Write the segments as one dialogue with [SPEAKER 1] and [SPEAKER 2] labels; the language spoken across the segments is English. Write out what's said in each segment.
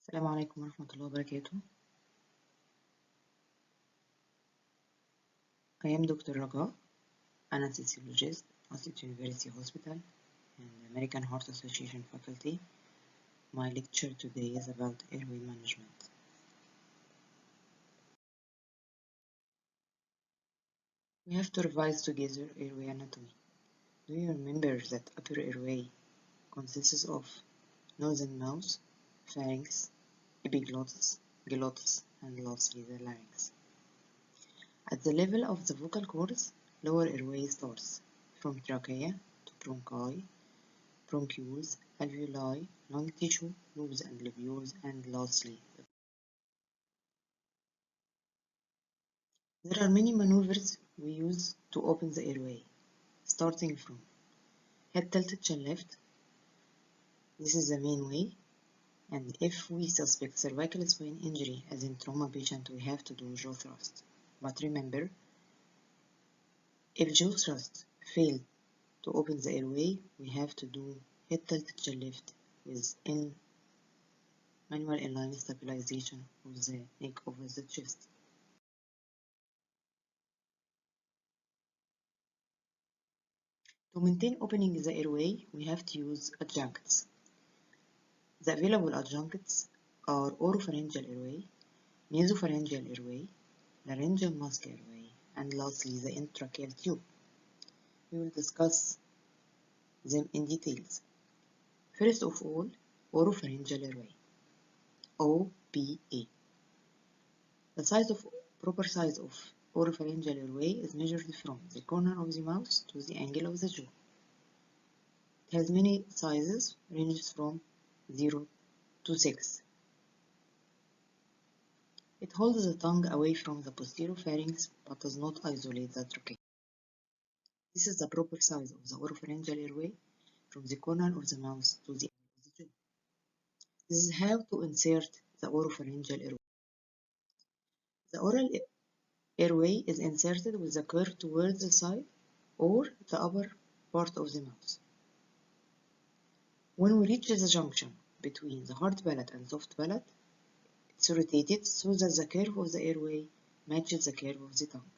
[SPEAKER 1] السلام عليكم ورحمة الله وبركاته. I am Dr. Raga, anesthesiologist, State University Hospital and American Heart Association faculty. My lecture today is about airway management. We have to revise together airway anatomy. Do you remember that upper airway consists of nose and mouth, pharynx, epiglottis, glottis, and lastly the larynx. At the level of the vocal cords, lower airway starts from trachea to bronchi, bronchioles, alveoli, lung tissue, lobes and lobules, and lastly. There are many maneuvers we use to open the airway, starting from head tilted to left. This is the main way, and if we suspect cervical spine injury as in trauma patient, we have to do jaw thrust. But remember, if jaw thrust failed to open the airway, we have to do head tilted to left with manual inline stabilization of the neck over the chest. To maintain opening the airway, we have to use adjuncts. The available adjuncts are oropharyngeal airway, nasopharyngeal airway, laryngeal mask airway, and lastly the endotracheal tube. We will discuss them in details. First of all, oropharyngeal airway, OPA. The proper size of oropharyngeal airway is measured from the corner of the mouth to the angle of the jaw. It has many sizes, ranges from 0 to 6. It holds the tongue away from the posterior pharynx but does not isolate the trachea. This is the proper size of the oropharyngeal airway from the corner of the mouth to the end of the jaw. This is how to insert the oropharyngeal airway. The oral airway is inserted with the curve towards the side or the upper part of the mouth. When we reach the junction between the hard palate and soft palate, it's rotated so that the curve of the airway matches the curve of the tongue.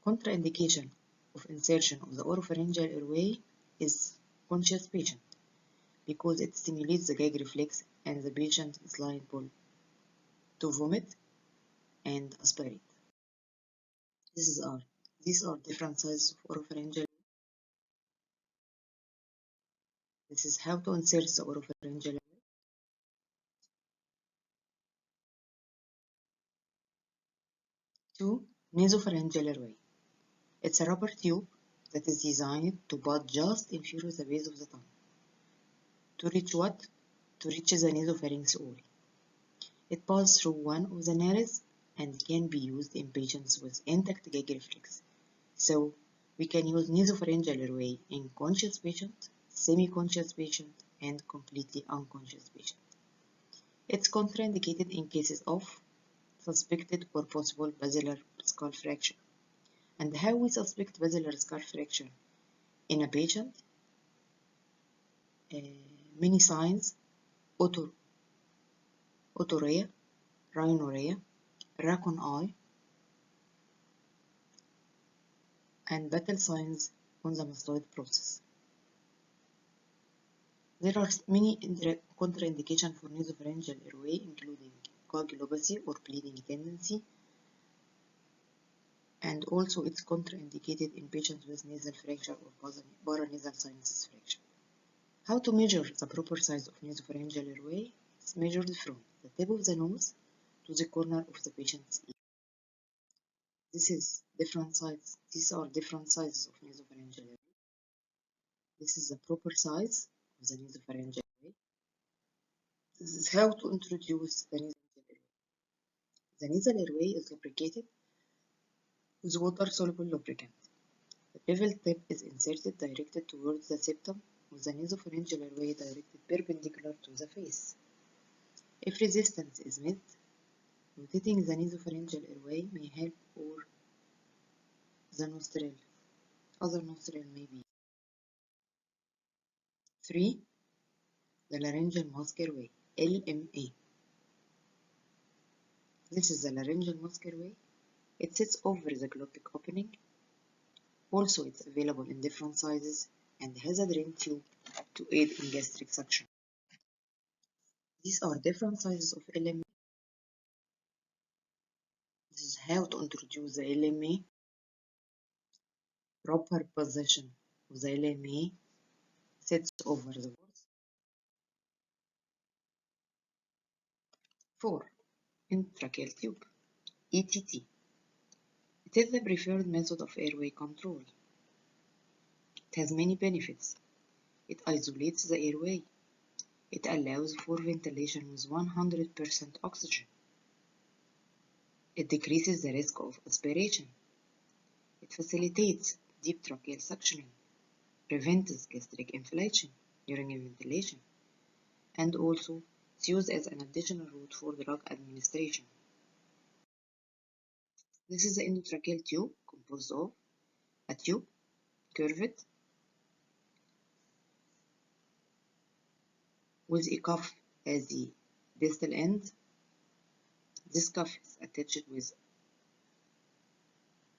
[SPEAKER 1] Contraindication of insertion of the oropharyngeal airway is conscious patient because it stimulates the gag reflex and the patient is liable to vomit and aspirate. These are different sizes of oropharyngeal. This is how to insert the oropharyngeal airway. 2. Nasopharyngeal airway. It's a rubber tube that is designed to bud just inferior the base of the tongue. To reach what? To reach the nasopharynx only. It passes through one of the nares and can be used in patients with intact gag reflex. So we can use nasopharyngeal airway in conscious patient, semi-conscious patient, and completely unconscious patient. It's contraindicated in cases of suspected or possible basilar skull fracture. And how we suspect basilar skull fracture in a patient? Many signs: otorrhea, rhinorrhea, raccoon eye, and battle signs on the mastoid process. There are many contraindications for nasopharyngeal airway, including coagulopathy or bleeding tendency, and also it's contraindicated in patients with nasal fracture or paranasal sinus fracture. How to measure the proper size of nasopharyngeal airway? It's measured from the tip of the nose to the corner of the patient's ear. These are different sizes of nasopharyngeal airway. This is the proper size of the nasopharyngeal airway. This is how to introduce the nasal airway. The nasal airway is lubricated with water-soluble lubricant. The bevel tip is inserted directed towards the septum, with the nasopharyngeal airway directed perpendicular to the face. If resistance is met, rotating the nasopharyngeal airway may help, or the other nostril may be. 3. the laryngeal mask airway, LMA. This is the laryngeal mask airway. It sits over the glottic opening. Also, it's available in different sizes and has a drain tube to aid in gastric suction. These are different sizes of LMA. This is how to introduce the LMA. Proper position of the LMA sits over the walls. 4. Endotracheal tube, ETT. It is the preferred method of airway control. It has many benefits. It isolates the airway. It allows for ventilation with 100% oxygen. It decreases the risk of aspiration. It facilitates deep tracheal suctioning, prevents gastric inflation during ventilation, and also it's used as an additional route for drug administration. This is the endotracheal tube composed of a tube, curved, with a cuff as the distal end. This cuff is attached with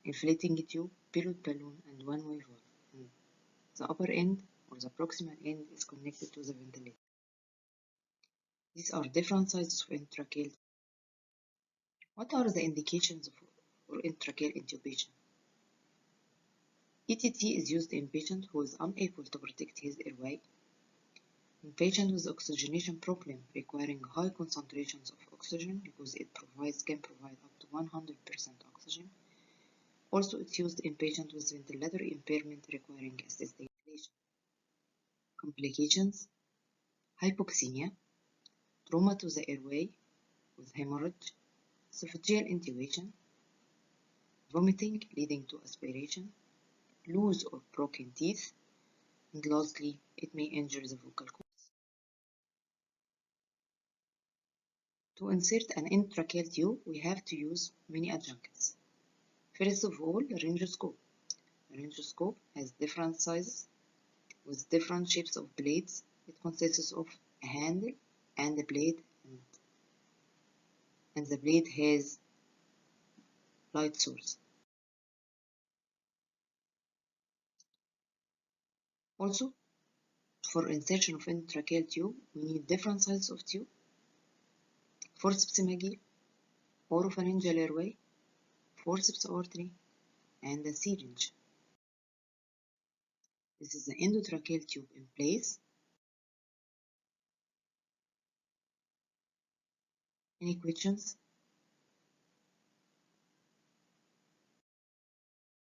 [SPEAKER 1] inflating tube, pilot balloon, and one-way valve. And the upper end or the proximal end is connected to the ventilator. These are different sizes of endotracheal. What are the indications for endotracheal intubation? ETT is used in patient who is unable to protect his airway, in patient with oxygenation problem requiring high concentrations of oxygen because it can provide up to 100% oxygen. Also, it's used in patients with ventilatory impairment requiring assisted ventilation. Complications: hypoxemia, trauma to the airway with hemorrhage, esophageal intubation, vomiting leading to aspiration, loose or broken teeth, and lastly, it may injure the vocal cords. To insert an endotracheal tube, we have to use many adjuncts. First of all, laryngoscope. Laryngoscope has different sizes with different shapes of blades. It consists of a handle and a blade, and the blade has light source. Also, for insertion of endotracheal tube, we need different sizes of tube: forceps McGill, oropharyngeal airway, forceps artery, and a syringe. This is the endotracheal tube in place. Any questions?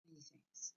[SPEAKER 1] Many thanks.